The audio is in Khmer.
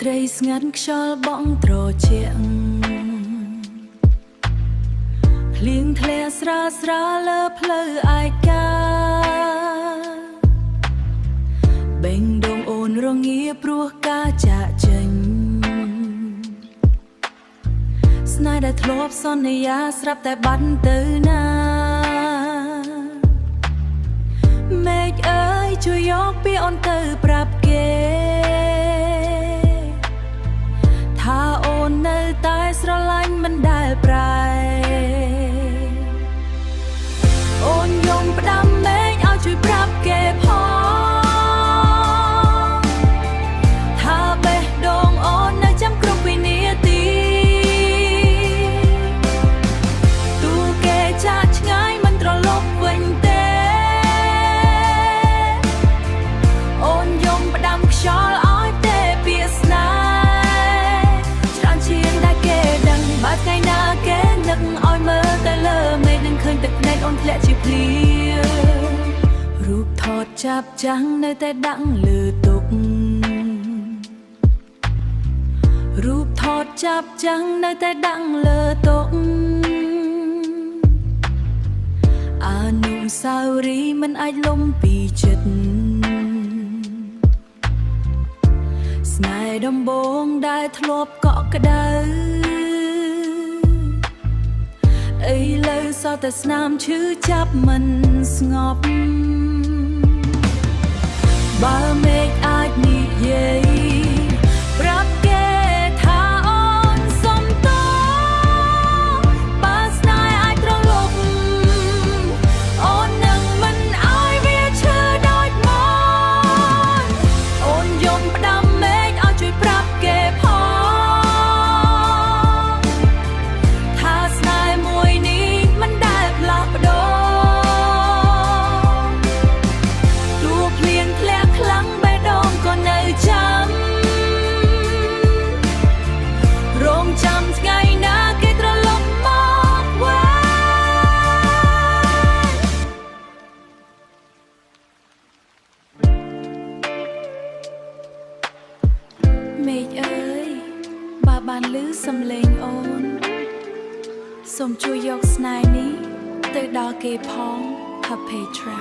ត្រីស្ងាត់ខ្យល់បងត្រជាក់ភ្លៀងធ្លាក់ស្រាស្រាលើផ្លូវឯកាបេងដងអូនរងាព្រោះការចាក់ចេញស្នេហ៍ដែលធ្លាប់សន្យាស្រាប់តែបាត់ទៅណាមេឃអើយជួយយកពីអូនទៅប្រាប់គេថាអូននៅតែស្រឡាញ់មិនដែលប្រែអូនយំផ្ដាំមេឃឲ្យជួយប្រាប់គេផងថាបេះដូងអូននៅចាំគ្រប់វិនាទីទូគេចាក់ឆ្ងាយមិនត្រឡប់វិញទេអូនយំផ្ដាំខ្យល់ឲ្យទេពាក្យស្នេហ៍ច្រើនជាងដែលគេដឹងបើថ្ងៃណាគេនឹកឲ្យមើលទៅលើមេឃនឹងឃើញទឹកភ្នែកអូនធ្លាក់ជាភ្លៀងរូបថតចាប់ចាំងនៅតែដាក់លើតុរូបថតចាប់ចាំងនៅតែដាក់លើតុអនុស្សាវរីយ៍មិនអាចលុំពីចិត្តស្នេហ៍ដំបូងដែលធ្លាប់កក់ក្ដៅឥឡូវសោះតែស្នាមឈឺចាប់មិនស្ងប់បើមេឃអាចនិយាយប្រាប់គេថាអូនសុំទោសបើស្នេហ៍អាចត្រឡប់អូននឹងមិនឲ្យវាឈឺដូចមកអូនយំផ្ដាំមេឃឲ្យជួយប្រាប់គេផងថាស្នេហ៍មួយនេះមិនដែលផ្លាស់ប្ដូរទោះភ្លៀងធ្លាក់ខ្លាំងបេះដូងក៏នៅចាំរងចាំថ្ងៃណាគេត្រឡប់មកវិញមេឃអើយបើបានឮសំឡេងអូនសូមជួយយកស្នេហ៍នេះទៅដល់គេផង Petra